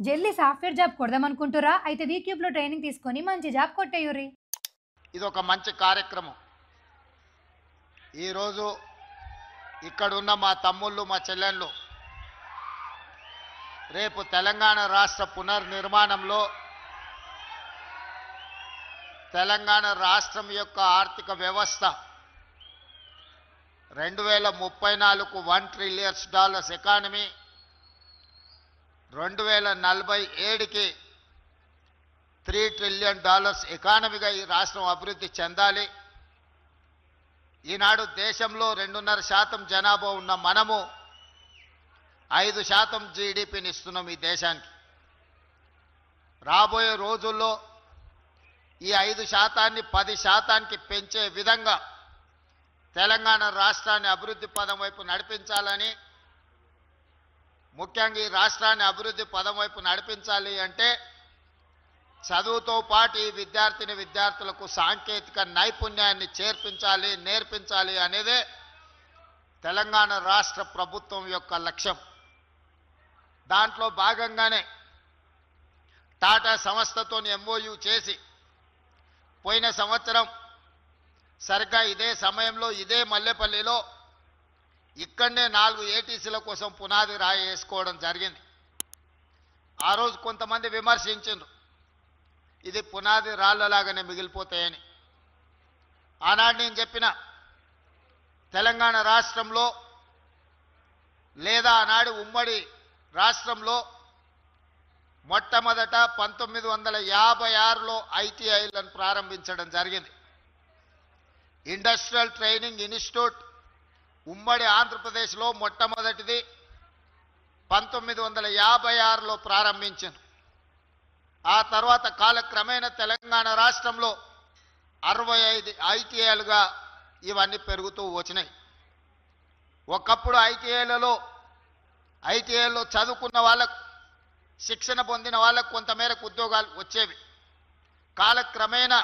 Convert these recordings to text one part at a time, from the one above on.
జల్దీ software job కొడదామనుకుంటుర్రా? అయితే వీక్యూబ్‌లో training తీసుకొని మంచి జాబ్ కొట్టేయుర్రి. ఇదొక మంచి కార్యక్రమం. ఈరోజు ఇక్కడున్న మా తమ్ముళ్ళు, మా చెల్లెళ్ళు రేపు తెలంగాణ రాష్ట్ర పునర్నిర్మాణంలో తెలంగాణ రాష్ట్రం యొక్క ఆర్థిక వ్యవస్థ 2034కు $1 ట్రిలియన్ ఎకానమీ, 2047కి $3 ట్రిలియన్ ఎకానమీగా ఈ రాష్ట్రం అభివృద్ధి చెందాలి. ఈనాడు దేశంలో 2.5% జనాభా ఉన్న మనము 5% జీడిపిని ఇస్తున్నాం ఈ దేశానికి. రాబోయే రోజుల్లో ఈ 5%ని 10%కి పెంచే విధంగా తెలంగాణ రాష్ట్రాన్ని అభివృద్ధి పదం వైపు నడిపించాలని, ముఖ్యంగా ఈ రాష్ట్రాన్ని అభివృద్ధి పదం వైపు నడిపించాలి అంటే చదువుతో పాటు ఈ విద్యార్థులకు సాంకేతిక నైపుణ్యాన్ని నేర్పించాలి అనేదే తెలంగాణ రాష్ట్ర ప్రభుత్వం యొక్క లక్ష్యం. దాంట్లో భాగంగానే టాటా సంస్థతో MOU చేసి పోయిన సంవత్సరం సరిగ్గా ఇదే సమయంలో ఇదే మల్లెపల్లిలో ఇక్కడనే 4 ATCల కోసం పునాది రాయి వేసుకోవడం జరిగింది. ఆ రోజు కొంతమంది విమర్శించారు, ఇది పునాది రాళ్లలాగానే మిగిలిపోతాయని. ఆనాడు నేను చెప్పిన తెలంగాణ రాష్ట్రంలో లేదా ఆనాడు ఉమ్మడి రాష్ట్రంలో మొట్టమొదట 1956లో ITIలను ప్రారంభించడం జరిగింది. ఇండస్ట్రియల్ ట్రైనింగ్ ఇన్స్టిట్యూట్ ఉమ్మడి ఆంధ్రప్రదేశ్లో మొట్టమొదటిది 1956లో ప్రారంభించారు. ఆ తర్వాత కాలక్రమేణా తెలంగాణ రాష్ట్రంలో 65 ITIలుగా ఇవన్నీ పెరుగుతూ వచ్చినాయి. ఒకప్పుడు ఐటీఐలో చదువుకున్న వాళ్ళకు, శిక్షణ పొందిన వాళ్ళకు కొంతమేరకు ఉద్యోగాలు వచ్చేవి. కాలక్రమేణా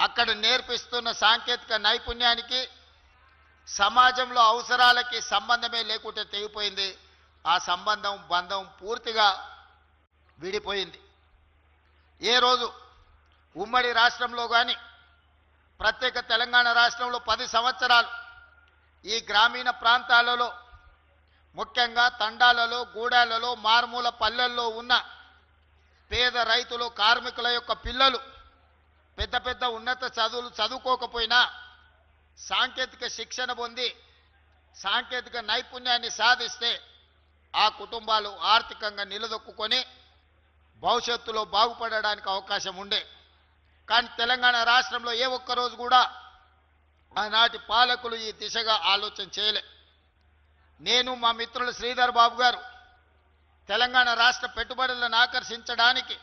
అక్కడ నేర్పిస్తున్న సాంకేతిక నైపుణ్యానికి సమాజంలో అవసరాలకి సంబంధమే లేకుంటే తెగిపోయింది. ఆ బంధం పూర్తిగా విడిపోయింది. ఏ రోజు ఉమ్మడి రాష్ట్రంలో కానీ ప్రత్యేక తెలంగాణ రాష్ట్రంలో 10 సంవత్సరాలు ఈ గ్రామీణ ప్రాంతాలలో, ముఖ్యంగా తండాలలో, గూడాలలో, మారుమూల పల్లెల్లో ఉన్న పేద రైతులు, కార్మికుల యొక్క పిల్లలు పెద్ద ఉన్నత చదువులు చదువుకోకపోయినా సాంకేతిక శిక్షణ పొంది సాంకేతిక నైపుణ్యాన్ని సాధిస్తే ఆ కుటుంబాలు ఆర్థికంగా నిలదొక్కుని భవిష్యత్తులో బాగుపడడానికి అవకాశం ఉండే. కానీ తెలంగాణ రాష్ట్రంలో ఏ ఒక్కరోజు కూడా ఆనాటి పాలకులు ఈ దిశగా ఆలోచన చేయలే. నేను, మా మిత్రులు శ్రీధర్ బాబు గారు తెలంగాణ రాష్ట్ర పెట్టుబడులను ఆకర్షించడానికి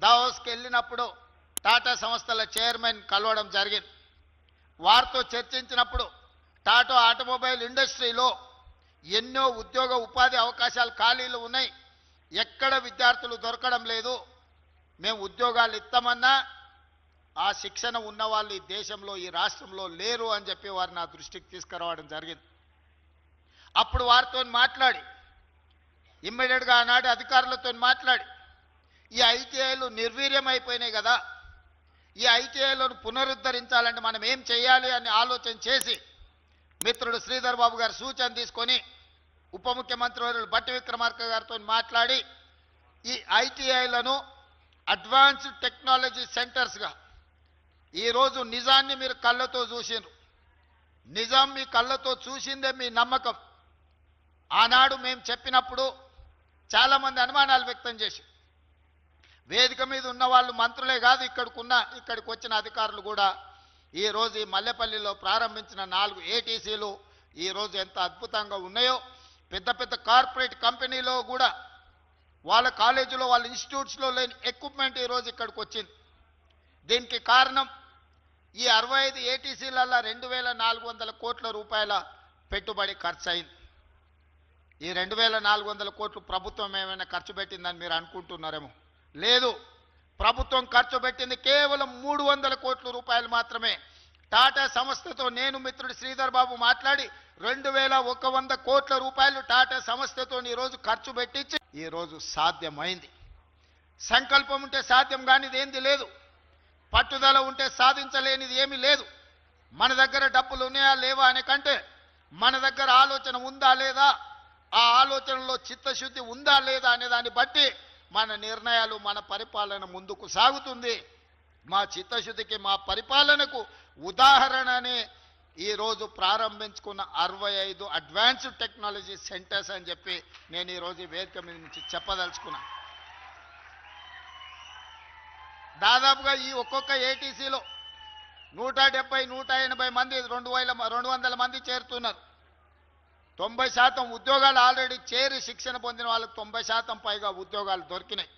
దావోస్కి వెళ్ళినప్పుడు టాటా సంస్థల చైర్మన్ కలవడం జరిగింది. వారితో చర్చించినప్పుడు టాటా ఆటోమొబైల్ ఇండస్ట్రీలో ఎన్నో ఉద్యోగ ఉపాధి అవకాశాలు ఖాళీలు ఉన్నాయి, ఎక్కడ విద్యార్థులు దొరకడం లేదు, మేము ఉద్యోగాలు ఇస్తామన్నా ఆ శిక్షణ ఉన్నవాళ్ళు ఈ దేశంలో, ఈ రాష్ట్రంలో లేరు అని చెప్పి వారు నా దృష్టికి తీసుకురావడం జరిగింది. అప్పుడు వారితో మాట్లాడి ఇమ్మీడియట్గా ఆనాటి అధికారులతో మాట్లాడి ఈ ITIలు నిర్వీర్యం అయిపోయినాయి కదా, ఈ ITIలను పునరుద్ధరించాలంటే మనం ఏం చేయాలి అని ఆలోచన చేసి మిత్రుడు శ్రీధర్ బాబు గారు సూచన తీసుకొని ఉప ముఖ్యమంత్రి వర్యులు బట్టి విక్రమార్క గారితో మాట్లాడి ఈ ITIలను అడ్వాన్స్డ్ టెక్నాలజీ సెంటర్స్గా, ఈరోజు నిజాన్ని మీరు కళ్ళతో చూసిండ్రు, నిజాం మీ కళ్ళతో చూసిందే మీ నమ్మకం. ఆనాడు మేము చెప్పినప్పుడు చాలామంది అనుమానాలు వ్యక్తం చేసి, వేదిక మీద ఉన్న వాళ్ళు మంత్రులే కాదు, ఇక్కడికి వచ్చిన అధికారులు కూడా ఈరోజు ఈ మల్లెపల్లిలో ప్రారంభించిన 4 ATCలు ఈరోజు ఎంత అద్భుతంగా ఉన్నాయో, పెద్ద కార్పొరేట్ కంపెనీలో కూడా వాళ్ళ కాలేజీలో, వాళ్ళ ఇన్స్టిట్యూట్స్లో లేని ఎక్విప్మెంట్ ఈరోజు ఇక్కడికి వచ్చింది. దీనికి కారణం ఈ 65 ATCలలో 2400 కోట్ల రూపాయల పెట్టుబడి ఖర్చు అయింది. ఈ 2400 కోట్లు ప్రభుత్వం ఏమైనా ఖర్చు పెట్టిందని మీరు అనుకుంటున్నారేమో. లేదు, ప్రభుత్వం ఖర్చు పెట్టింది కేవలం 300 కోట్ల రూపాయలు మాత్రమే టాటా సంస్థతో నేను మిత్రుడు శ్రీధర్ బాబు మాట్లాడి 2100 కోట్ల రూపాయలు టాటా సంస్థతో ఈరోజు ఖర్చు పెట్టించి ఈరోజు సాధ్యమైంది. సంకల్పం ఉంటే సాధ్యం కానిది ఏంది లేదు, పట్టుదల ఉంటే సాధించలేనిది ఏమీ లేదు. మన దగ్గర డబ్బులు ఉన్నాయా లేవా అనే కంటే మన దగ్గర ఆలోచన ఉందా లేదా, ఆ ఆలోచనలో చిత్తశుద్ధి ఉందా లేదా అనే దాన్ని బట్టి మన నిర్ణయాలు, మన పరిపాలన ముందుకు సాగుతుంది. మా చిత్తశుద్ధికి, మా పరిపాలనకు ఉదాహరణనే ఈరోజు ప్రారంభించుకున్న 65 అడ్వాన్స్డ్ టెక్నాలజీ సెంటర్స్ అని చెప్పి నేను ఈరోజు ఈ వేదిక మీద నుంచి చెప్పదలుచుకున్నా. దాదాపుగా ఈ ఒక్కొక్క ఏటీసీలో 170, 180 మంది, 200 మంది చేరుతున్నారు. 90% ఉద్యోగాలు ఆల్రెడీ చేరి శిక్షణ పొందిన వాళ్ళకు 90% పైగా ఉద్యోగాలు దొరికినాయి.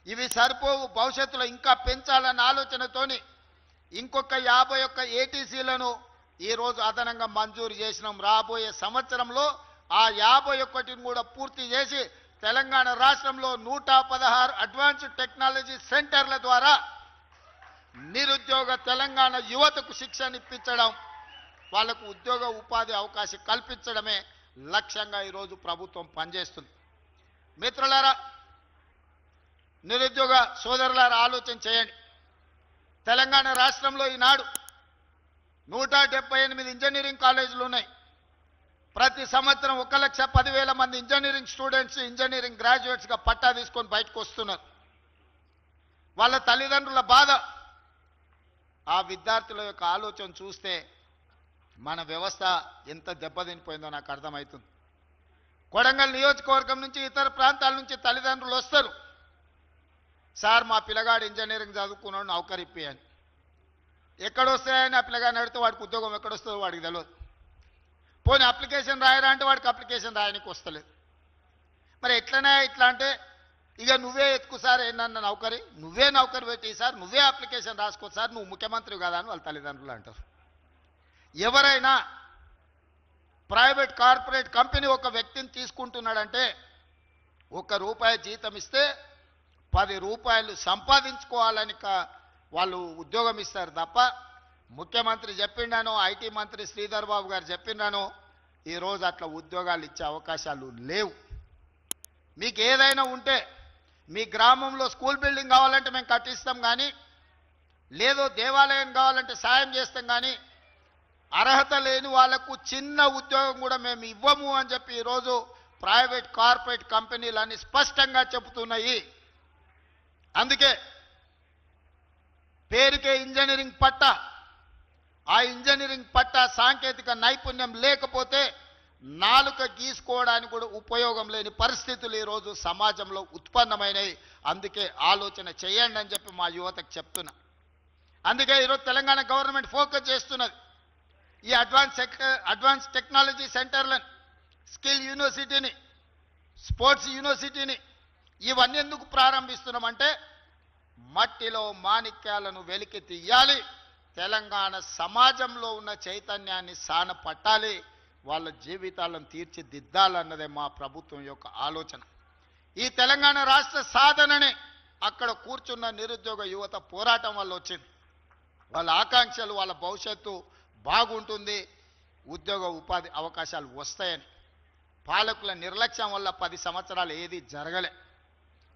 ఇవి సరిపోవు, భవిష్యత్తులో ఇంకా పెంచాలన్న ఆలోచనతోని ఇంకొక 51 ఏటీసీలను ఈరోజు అదనంగా మంజూరు చేసినాం. రాబోయే సంవత్సరంలో ఆ 51ని కూడా పూర్తి చేసి తెలంగాణ రాష్ట్రంలో 116 అడ్వాన్స్డ్ టెక్నాలజీ సెంటర్ల ద్వారా నిరుద్యోగ తెలంగాణ యువతకు శిక్షణ ఇప్పించడం, వాళ్లకు ఉద్యోగ ఉపాధి అవకాశం కల్పించడమే లక్ష్యంగా ఈరోజు ప్రభుత్వం పనిచేస్తుంది. మిత్రులారా, నిరుద్యోగ సోదరులారా, ఆలోచన చేయండి. తెలంగాణ రాష్ట్రంలో ఈనాడు 178 ఇంజనీరింగ్ కాలేజీలు ఉన్నాయి. ప్రతి సంవత్సరం 1,10,000 మంది ఇంజనీరింగ్ స్టూడెంట్స్, ఇంజనీరింగ్ గ్రాడ్యుయేట్స్గా పట్టా తీసుకొని బయటకు వస్తున్నారు. వాళ్ళ తల్లిదండ్రుల బాధ, ఆ విద్యార్థుల యొక్క ఆలోచన చూస్తే మన వ్యవస్థ ఎంత దెబ్బతినిపోయిందో నాకు అర్థమవుతుంది. కొడంగల్ నియోజకవర్గం నుంచి, ఇతర ప్రాంతాల నుంచి తల్లిదండ్రులు వస్తారు. సార్, మా పిల్లగాడు ఇంజనీరింగ్ చదువుకున్నాడు, నౌకరిప్పి అని. ఎక్కడొస్తాయని ఆ పిల్లగాడిని అడిగితే వాడికి ఉద్యోగం ఎక్కడొస్తుందో వాడికి తెలియదు. పోనీ అప్లికేషన్ రాయరా అంటే వాడికి అప్లికేషన్ రాయడానికి వస్తలేదు. మరి ఎట్లనే ఇట్లా అంటే, ఇక నువ్వే ఎత్తుకు సార్, ఏంటన్న నౌకరి, నువ్వే నౌకరి పెట్టి సార్, నువ్వే అప్లికేషన్ రాసుకో సార్, నువ్వు ముఖ్యమంత్రి కదా అని వాళ్ళ తల్లిదండ్రులు అంటారు. ఎవరైనా ప్రైవేట్ కార్పొరేట్ కంపెనీ ఒక వ్యక్తిని తీసుకుంటున్నాడంటే ₹1 జీతం ఇస్తే 10 రూపాయలు సంపాదించుకోవాలని వాళ్ళు ఉద్యోగం ఇస్తారు తప్ప, ముఖ్యమంత్రి చెప్పిండానో, ఐటీ మంత్రి శ్రీధర్ బాబు గారు చెప్పిండానో ఈరోజు అట్లా ఉద్యోగాలు ఇచ్చే అవకాశాలు లేవు. మీకు ఏదైనా ఉంటే మీ గ్రామంలో స్కూల్ బిల్డింగ్ కావాలంటే మేము కట్టిస్తాం కానీ, లేదో దేవాలయం కావాలంటే సాయం చేస్తాం కానీ, అర్హత లేని వాళ్లకు చిన్న ఉద్యోగం కూడా మేము ఇవ్వము అని చెప్పి ఈరోజు ప్రైవేట్ కార్పొరేట్ కంపెనీలన్నీ స్పష్టంగా చెబుతున్నాయి. అందుకే పేరుకే ఇంజనీరింగ్ పట్టా, ఆ ఇంజనీరింగ్ పట్టా సాంకేతిక నైపుణ్యం లేకపోతే నాలుక గీసుకోవడానికి కూడా ఉపయోగం లేని పరిస్థితులు ఈరోజు సమాజంలో ఉత్పన్నమైనవి. అందుకే ఆలోచన చేయండి అని చెప్పి మా యువతకు చెప్తున్నా. అందుకే ఈరోజు తెలంగాణ గవర్నమెంట్ ఫోకస్ చేస్తున్నది ఈ అడ్వాన్స్ టెక్నాలజీ సెంటర్లను, స్కిల్ యూనివర్సిటీని, స్పోర్ట్స్ యూనివర్సిటీని. ఇవన్నీ ఎందుకు ప్రారంభిస్తున్నామంటే మట్టిలో మాణిక్యాలను వెలికి తీయాలి, తెలంగాణ సమాజంలో ఉన్న చైతన్యాన్ని సాన పట్టాలి, వాళ్ళ జీవితాలను తీర్చిదిద్దాలన్నదే మా ప్రభుత్వం యొక్క ఆలోచన. ఈ తెలంగాణ రాష్ట్ర సాధననే అక్కడ కూర్చున్న నిరుద్యోగ యువత పోరాటం వల్ల వచ్చింది. వాళ్ళ ఆకాంక్షలు, వాళ్ళ భవిష్యత్తు బాగుంటుంది, ఉద్యోగ ఉపాధి అవకాశాలు వస్తాయని. పాలకుల నిర్లక్ష్యం వల్ల 10 సంవత్సరాలు ఏది జరగలే.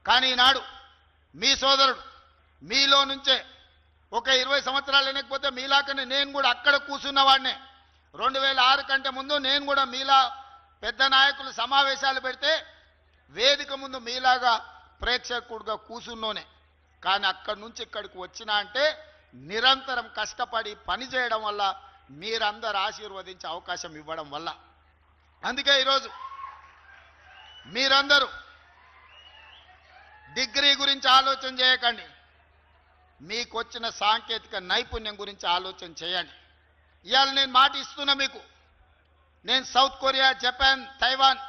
కానీ ఈనాడు మీ సోదరుడు మీలో నుంచే ఒక 20 సంవత్సరాలు వెనకపోతే మీలాకనే నేను కూడా అక్కడ కూర్చున్నవాడినే. 2006 కంటే ముందు నేను కూడా మీలా పెద్ద నాయకులు సమావేశాలు పెడితే వేదిక ముందు మీలాగా ప్రేక్షకుడుగా కూర్చున్నోనే. కానీ అక్కడి నుంచి ఇక్కడికి వచ్చినా అంటే నిరంతరం కష్టపడి పనిచేయడం వల్ల, మీరందరూ ఆశీర్వదించే అవకాశం ఇవ్వడం వల్ల. అందుకే ఈరోజు మీరందరూ డిగ్రీ గురించి ఆలోచన చేయకండి, మీకు వచ్చిన సాంకేతిక నైపుణ్యం గురించి ఆలోచన చేయండి. ఇవాళ నేను మాట ఇస్తున్నా మీకు, నేను south Korea, Japan, Taiwan,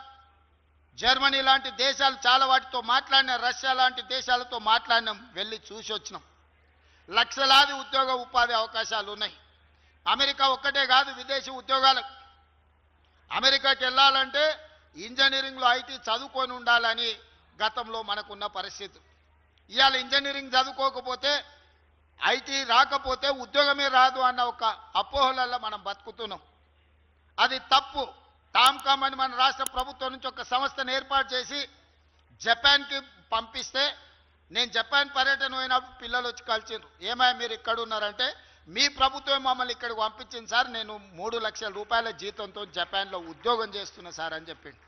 Germany లాంటి దేశాలు చాలా వాటితో మాట్లాడినా, రష్యా లాంటి దేశాలతో మాట్లాడినాం, వెళ్ళి చూసి వచ్చినాం. లక్షలాది ఉద్యోగ ఉపాధి అవకాశాలు ఉన్నాయి. అమెరికా ఒక్కటే కాదు, విదేశీ ఉద్యోగాలకు. అమెరికాకి వెళ్ళాలంటే ఇంజనీరింగ్లో ఐటీ చదువుకొని ఉండాలని గతంలో మనకున్న పరిస్థితి. ఇవాళ ఇంజనీరింగ్ చదువుకోకపోతే ఐటీ రాకపోతే ఉద్యోగమే రాదు అన్న ఒక అపోహలలో మనం బతుకుతున్నాం. అది తప్పు. టామ్కామ్ అని మన రాష్ట్ర ప్రభుత్వం నుంచి ఒక సంస్థను ఏర్పాటు చేసి జపాన్కి పంపిస్తే, నేను జపాన్ పర్యటన పోయినప్పుడు పిల్లలు వచ్చి కలిసిండ్రు. ఏమయ్య మీరు ఇక్కడ ఉన్నారంటే, మీ ప్రభుత్వం మమ్మల్ని ఇక్కడికి పంపించింది సార్, నేను 3 లక్షల రూపాయల జీతంతో జపాన్లో ఉద్యోగం చేస్తున్నా సార్ అని చెప్పిండు.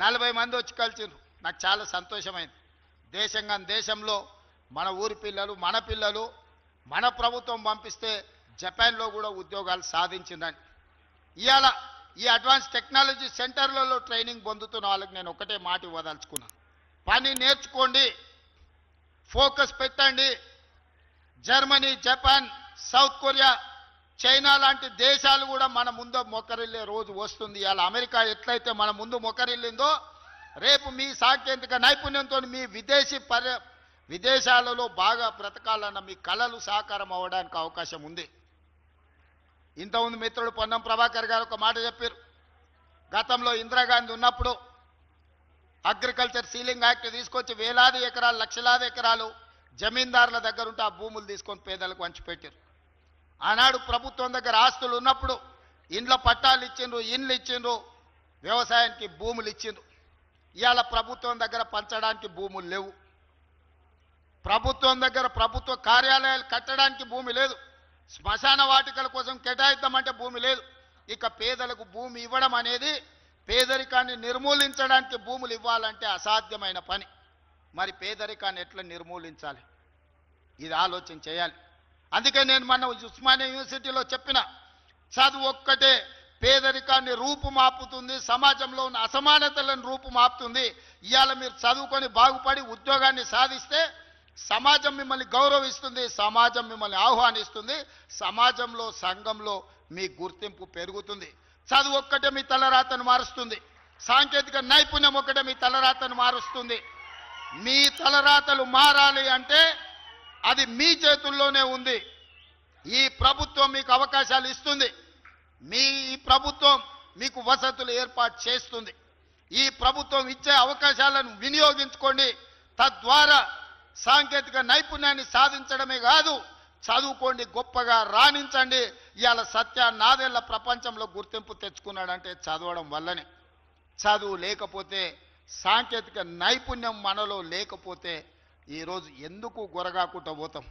40 మంది వచ్చి కలిసిండ్రు. నాకు చాలా సంతోషమైంది. దేశంలో మన ఊరి పిల్లలు, మన పిల్లలు మన ప్రభుత్వం పంపిస్తే జపాన్లో కూడా ఉద్యోగాలు సాధించిందని. ఇవాళ ఈ అడ్వాన్స్ టెక్నాలజీ సెంటర్లలో ట్రైనింగ్ పొందుతున్న వాళ్ళకి నేను ఒకటే మాట ఇవ్వదలుచుకున్నాను. పని నేర్చుకోండి, ఫోకస్ పెట్టండి. Germany, Japan, south Korea, China లాంటి దేశాలు కూడా మన ముందు మొక్కరిల్లే రోజు వస్తుంది. ఇవాళ అమెరికా ఎట్లయితే మన ముందు మొక్కరిల్లిందో, రేపు మీ సాంకేతిక నైపుణ్యంతో మీ విదేశాలలో బాగా బ్రతకాలన్న మీ కలలు సాకారం అవ్వడానికి అవకాశం ఉంది. ఇంతకుముందు మిత్రుడు పొన్నం ప్రభాకర్ గారు ఒక మాట చెప్పారు. గతంలో ఇందిరాగాంధీ ఉన్నప్పుడు అగ్రికల్చర్ సీలింగ్ యాక్ట్ తీసుకొచ్చి వేలాది ఎకరాలు, లక్షలాది ఎకరాలు జమీందారుల దగ్గర ఉంటే ఆ భూములు తీసుకొని పేదలకు పంచిపెట్టారు. ఆనాడు ప్రభుత్వం దగ్గర ఆస్తులు ఉన్నప్పుడు ఇండ్ల పట్టాలు ఇచ్చిండ్రు, ఇండ్లు ఇచ్చిండ్రు, వ్యవసాయానికి భూములు ఇచ్చిండ్రు. ఇవాళ ప్రభుత్వం దగ్గర పంచడానికి భూములు లేవు. ప్రభుత్వం దగ్గర ప్రభుత్వ కార్యాలయాలు కట్టడానికి భూమి లేదు. శ్మశాన వాటికల కోసం కేటాయిద్దామంటే భూమి లేదు. ఇక పేదలకు భూమి ఇవ్వడం అనేది, పేదరికాన్ని నిర్మూలించడానికి భూములు ఇవ్వాలంటే అసాధ్యమైన పని. మరి పేదరికాన్ని ఎట్లా నిర్మూలించాలి, ఇది ఆలోచన చేయాలి. అందుకే నేను మన ఉస్మానియా యూనివర్సిటీలో చెప్పిన, చదువు ఒక్కటే పేదరికాన్ని రూపుమాపుతుంది, సమాజంలో ఉన్న అసమానతలను రూపుమాపుతుంది. ఇవాళ మీరు చదువుకొని బాగుపడి ఉద్యోగాన్ని సాధిస్తే సమాజం మిమ్మల్ని గౌరవిస్తుంది, సమాజం మిమ్మల్ని ఆహ్వానిస్తుంది, సమాజంలో, సంఘంలో మీ గుర్తింపు పెరుగుతుంది. చదువు ఒక్కటే మీ తలరాతను మారుస్తుంది. సాంకేతిక నైపుణ్యం ఒక్కటే మీ తలరాతను మారుస్తుంది. మీ తలరాతలు మారాలి అంటే అది మీ చేతుల్లోనే ఉంది. ఈ ప్రభుత్వం మీకు అవకాశాలు ఇస్తుంది. ఈ ప్రభుత్వం మీకు వసతులు ఏర్పాటు చేస్తుంది. ఈ ప్రభుత్వం ఇచ్చే అవకాశాలను వినియోగించుకోండి. తద్వారా సాంకేతిక నైపుణ్యాన్ని సాధించడమే కాదు, చదువుకోండి, గొప్పగా రాణించండి. ఇవాళ సత్య నాదేళ్ల ప్రపంచంలో గుర్తింపు తెచ్చుకున్నాడంటే చదవడం వల్లనే. చదువు లేకపోతే, సాంకేతిక నైపుణ్యం మనలో లేకపోతే ఈరోజు ఎందుకు గొరగాకుండా పోతాం.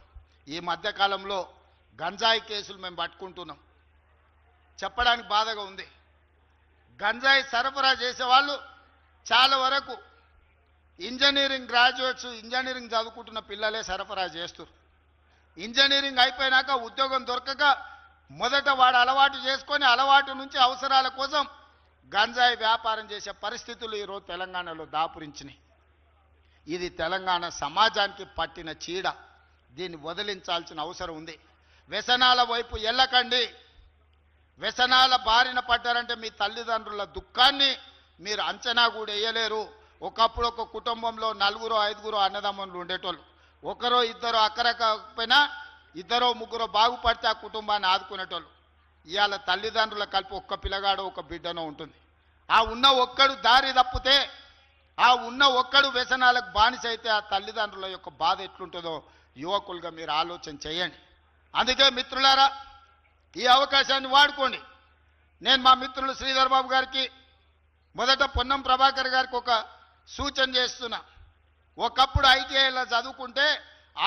ఈ మధ్యకాలంలో గంజాయి కేసులు మేము పట్టుకుంటున్నాం. చెప్పడానికి బాధగా ఉంది. గంజాయి సరఫరా చేసేవాళ్ళు చాలా వరకు ఇంజనీరింగ్ గ్రాడ్యుయేట్స్, ఇంజనీరింగ్ చదువుకుంటున్న పిల్లలే సరఫరా చేస్తారు. ఇంజనీరింగ్ అయిపోయినాక ఉద్యోగం దొరకక మొదట వాడు అలవాటు చేసుకొని, అలవాటు నుంచి అవసరాల కోసం గంజాయి వ్యాపారం చేసే పరిస్థితులు ఈరోజు తెలంగాణలో దాపురించినాయి. ఇది తెలంగాణ సమాజానికి పట్టిన చీడ. దీన్ని వదిలించాల్సిన అవసరం ఉంది. వ్యసనాల వైపు వెళ్ళకండి. వ్యసనాల బారిన పడ్డారంటే మీ తల్లిదండ్రుల దుఃఖాన్ని మీరు అంచనా కూడా వేయలేరు. ఒకప్పుడు ఒక కుటుంబంలో 4, 5 అన్నదమ్ములు ఉండేటోళ్ళు. ఒకరో ఇద్దరు అక్కరకపోయినా 2, 3 బాగుపడితే ఆ కుటుంబాన్ని ఆదుకునేటోళ్ళు. ఇవాళ తల్లిదండ్రుల కలిపి ఒక్క పిల్లగాడో ఒక బిడ్డనో ఉంటుంది. ఆ ఉన్న ఒక్కడు దారి తప్పితే, ఆ ఉన్న ఒక్కడు వ్యసనాలకు బానిస అయితే ఆ తల్లిదండ్రుల యొక్క బాధ ఎట్లుంటుందో యువకులుగా మీరు ఆలోచన చేయండి. అందుకే మిత్రులారా, ఈ అవకాశాన్ని వాడుకోండి. నేను మా మిత్రులు శ్రీధర్ బాబు గారికి, మొదట పొన్నం ప్రభాకర్ గారికి ఒక సూచన చేస్తున్నా. ఒకప్పుడు ఐటీఐలో చదువుకుంటే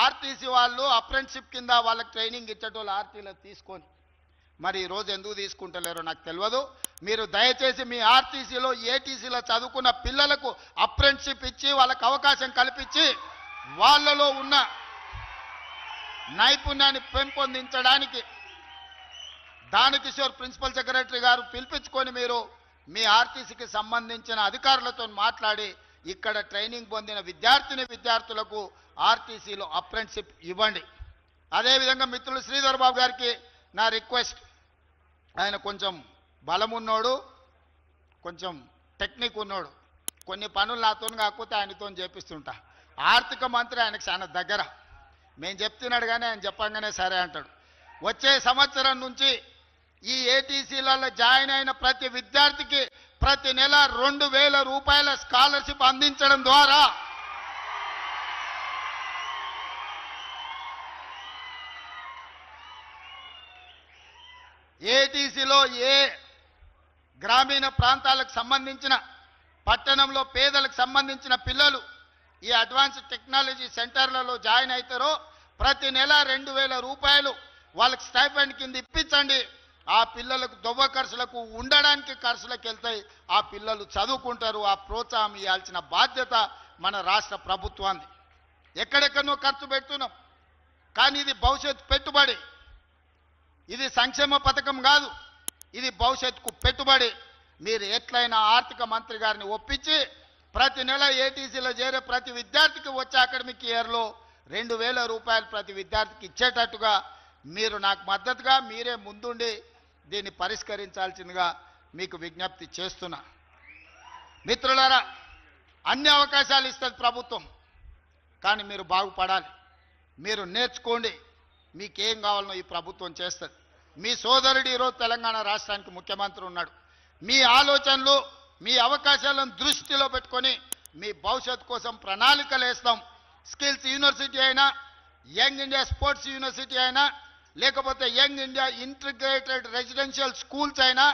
ఆర్టీసీ వాళ్ళు అప్రెంటిషిప్ కింద వాళ్ళకి ట్రైనింగ్ ఇచ్చేటోళ్ళు ఆర్టీలో తీసుకొని, మరి ఈరోజు ఎందుకు తీసుకుంటలేరో నాకు తెలియదు. మీరు దయచేసి మీ ఆర్టీసీలో, ఏటీసీలో చదువుకున్న పిల్లలకు అప్రెంటిషిప్ ఇచ్చి వాళ్ళకు అవకాశం కల్పించి వాళ్ళలో ఉన్న నైపుణ్యాన్ని పెంపొందించడానికి దానకిషోర్ ప్రిన్సిపల్ సెక్రటరీ గారు పిలిపించుకొని మీరు మీ ఆర్టీసీకి సంబంధించిన అధికారులతో మాట్లాడి ఇక్కడ ట్రైనింగ్ పొందిన విద్యార్థులకు ఆర్టీసీలో అప్రెంటిషిప్ ఇవ్వండి. అదేవిధంగా మిత్రులు శ్రీధర్ బాబు గారికి నా రిక్వెస్ట్, ఆయన కొంచెం బలమున్నోడు, కొంచెం టెక్నిక్ ఉన్నోడు. కొన్ని పనులు నాతో కాకపోతే ఆయనతో చేపిస్తుంటా. ఆర్థిక మంత్రి ఆయనకు చాలా దగ్గర. మేము చెప్తున్నాడు కానీ ఆయన చెప్పంగానే సరే అంటాడు. వచ్చే సంవత్సరం నుంచి ఈ ఏటీసీలలో జాయిన్ అయిన ప్రతి విద్యార్థికి ప్రతి నెల 2,000 రూపాయల స్కాలర్షిప్ అందించడం ద్వారా ఏటీసీలో ఏ గ్రామీణ ప్రాంతాలకు సంబంధించిన పట్టణంలో పేదలకు సంబంధించిన పిల్లలు ఈ అడ్వాన్స్డ్ టెక్నాలజీ సెంటర్లలో జాయిన్ అవుతారో ప్రతి నెల 2,000 రూపాయలు వాళ్ళకి స్టైపెండ్ కింద ఇప్పించండి. ఆ పిల్లలకు దొవ్వ ఖర్చులకు ఉండడానికి ఖర్చులకు వెళ్తాయి. ఆ పిల్లలు చదువుకుంటారు. ఆ ప్రోత్సాహం ఇవ్వాల్సిన బాధ్యత మన రాష్ట్ర ప్రభుత్వాన్ని. ఎక్కడెక్కడో ఖర్చు పెడుతున్నాం, కానీ ఇది భవిష్యత్తు పెట్టుబడి. ఇది సంక్షేమ పథకం కాదు, ఇది భవిష్యత్తుకు పెట్టుబడి. మీరు ఎట్లయినా ఆర్థిక మంత్రి గారిని ఒప్పించి ప్రతి నెల ఏటీసీలో చేరే ప్రతి విద్యార్థికి వచ్చే అకాడమిక్ ఇయర్లో 2,000 రూపాయలు ప్రతి విద్యార్థికి ఇచ్చేటట్టుగా మీరు నాకు మద్దతుగా మీరే ముందుండి దీన్ని పరిష్కరించాల్సిందిగా మీకు విజ్ఞప్తి చేస్తున్నా. మిత్రులారా, అన్ని అవకాశాలు ఇస్తుంది ప్రభుత్వం, కానీ మీరు బాగుపడాలి. మీరు నేర్చుకోండి. మీకేం కావాలనో ఈ ప్రభుత్వం చేస్తుంది. మీ సోదరుడు ఈరోజు తెలంగాణ రాష్ట్రానికి ముఖ్యమంత్రి ఉన్నాడు. మీ ఆలోచనలు, మీ అవకాశాలను దృష్టిలో పెట్టుకొని మీ భవిష్యత్తు కోసం ప్రణాళికలు వేస్తాం. స్కిల్స్ యూనివర్సిటీ అయినా, యంగ్ ఇండియా స్పోర్ట్స్ యూనివర్సిటీ అయినా, లేకపోతే young India integrated residential schools అయినా,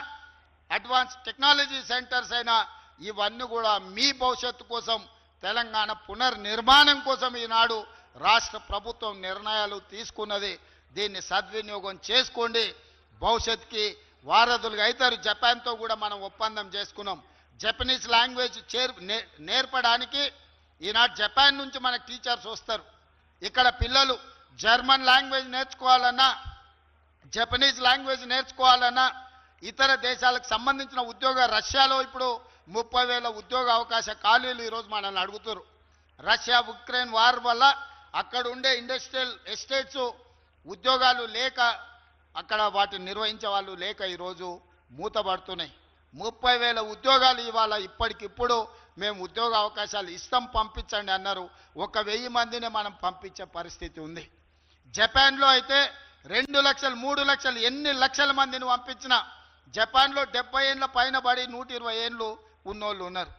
అడ్వాన్స్ టెక్నాలజీ సెంటర్స్ అయినా, ఇవన్నీ కూడా మీ భవిష్యత్తు కోసం, తెలంగాణ పునర్నిర్మాణం కోసం ఈనాడు రాష్ట్ర ప్రభుత్వం నిర్ణయాలు తీసుకున్నది. దీన్ని సద్వినియోగం చేసుకోండి. భవిష్యత్తుకి వారధులుగా అవుతారు. జపాన్తో కూడా మనం ఒప్పందం చేసుకున్నాం. జపనీస్ లాంగ్వేజ్ నేర్పడానికి ఈనాడు జపాన్ నుంచి మనకు టీచర్స్ వస్తారు. ఇక్కడ పిల్లలు జర్మన్ లాంగ్వేజ్ నేర్చుకోవాలన్నా, జపనీస్ లాంగ్వేజ్ నేర్చుకోవాలన్నా, ఇతర దేశాలకు సంబంధించిన ఉద్యోగ రష్యాలో ఇప్పుడు 30,000 ఉద్యోగ అవకాశ ఖాళీలు ఈరోజు మనల్ని అడుగుతారు. రష్యా ఉక్రెయిన్ వార్ వల్ల అక్కడ ఉండే ఇండస్ట్రియల్ ఎస్టేట్స్ ఉద్యోగాలు లేక, అక్కడ వాటిని నిర్వహించే వాళ్ళు లేక ఈరోజు మూతపడుతున్నాయి. 30,000 ఉద్యోగాలు ఇవాళ ఇప్పటికిప్పుడు మేము ఉద్యోగ అవకాశాలు ఇస్తాం పంపించండి అన్నారు. 1,000 మందిని మనం పంపించే పరిస్థితి ఉంది. జపాన్లో అయితే 2 లక్షలు 3 లక్షలు ఎన్ని లక్షల మందిని పంపించినా జపాన్లో 70 ఏళ్ళ పైన పడి 120 ఏళ్ళు ఉన్నోళ్ళు ఉన్నారు.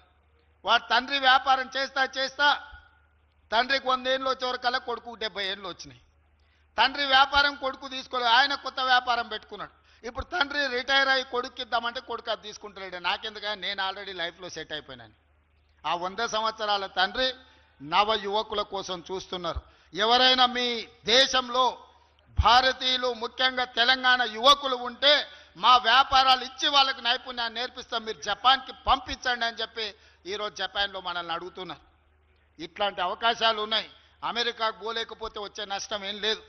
వాడు తండ్రి వ్యాపారం చేస్తా చేస్తా తండ్రికి 100 ఏళ్ళు వచ్చేవరకల్లా కొడుకు 70 ఏళ్ళు వచ్చినాయి. తండ్రి వ్యాపారం కొడుకు తీసుకోలేదు, ఆయన కొత్త వ్యాపారం పెట్టుకున్నాడు. ఇప్పుడు తండ్రి రిటైర్ అయ్యి కొడుకు ఇద్దామంటే కొడుకు అది తీసుకుంటలేడు. నాకెందుకని, నేను ఆల్రెడీ లైఫ్లో సెట్ అయిపోయినాను. ఆ 100 సంవత్సరాల తండ్రి నవ యువకుల కోసం చూస్తున్నారు. ఎవరైనా మీ దేశంలో భారతీయులు, ముఖ్యంగా తెలంగాణ యువకులు ఉంటే మా వ్యాపారాలు ఇచ్చి వాళ్ళకి నైపుణ్యాన్ని నేర్పిస్తాం, మీరు జపాన్కి పంపించండి అని చెప్పి ఈరోజు జపాన్లో మనల్ని అడుగుతున్నారు. ఇట్లాంటి అవకాశాలు ఉన్నాయి. అమెరికాకు పోలేకపోతే వచ్చే నష్టం ఏం లేదు.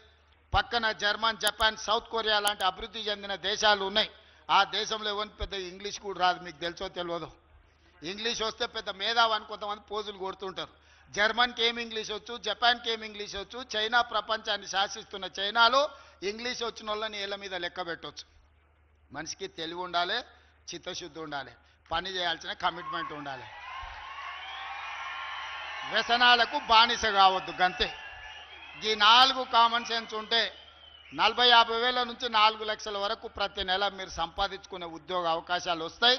పక్కన జర్మన్, జపాన్, సౌత్ కొరియా లాంటి అభివృద్ధి చెందిన దేశాలు ఉన్నాయి. ఆ దేశంలో ఎవరికి పెద్ద ఇంగ్లీష్ కూడా రాదు, మీకు తెలుసో తెలియదు. ఇంగ్లీష్ వస్తే పెద్ద మేధావి అని కొంతమంది పోజులు కొడుతుంటారు. జర్మన్కి ఏం ఇంగ్లీష్ వచ్చు, జపాన్కి ఏం ఇంగ్లీష్ వచ్చు. చైనా ప్రపంచాన్ని శాసిస్తున్న చైనాలో ఇంగ్లీష్ వచ్చిన వాళ్ళని ఏళ్ళ మీద లెక్క పెట్టవచ్చు. మనిషికి తెలివి ఉండాలి, చిత్తశుద్ధి ఉండాలి, పని చేయాల్సిన కమిట్మెంట్ ఉండాలి. వ్యసనాలకు బానిస కావద్దు, గంతే. ఈ 4 కామన్ సెన్స్ ఉంటే 40-50 వేల నుంచి 4 లక్షల వరకు ప్రతి నెల మీరు సంపాదించుకునే ఉద్యోగ అవకాశాలు వస్తాయి.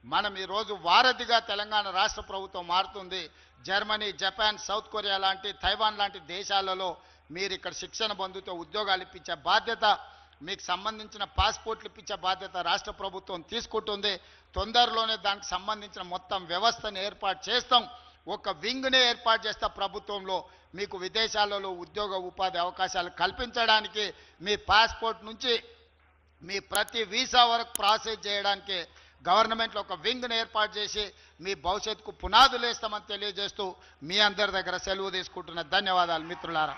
మనం ఈరోజు వారధిగా తెలంగాణ రాష్ట్ర ప్రభుత్వం మారుతుంది. జర్మనీ, జపాన్, సౌత్ కొరియా లాంటి, తైవాన్ లాంటి దేశాలలో మీరు ఇక్కడ శిక్షణ పొందుతూ ఉద్యోగాలు ఇప్పించే బాధ్యత, మీకు సంబంధించిన పాస్పోర్ట్లు ఇప్పించే బాధ్యత రాష్ట్ర ప్రభుత్వం తీసుకుంటుంది. తొందరలోనే దానికి సంబంధించిన మొత్తం వ్యవస్థను ఏర్పాటు చేస్తాం. ఒక వింగ్నే ఏర్పాటు చేస్తా ప్రభుత్వంలో. మీకు విదేశాలలో ఉద్యోగ ఉపాధి అవకాశాలు కల్పించడానికి, మీ పాస్పోర్ట్ నుంచి మీ ప్రతి వీసా వరకు ప్రాసెస్ చేయడానికి గవర్నమెంట్లో ఒక వింగ్ను ఏర్పాటు చేసి మీ భవిష్యత్తుకు పునాదులు వేస్తామని తెలియజేస్తూ మీ అందరి దగ్గర సెలవు తీసుకుంటున్న ధన్యవాదాలు మిత్రులారా.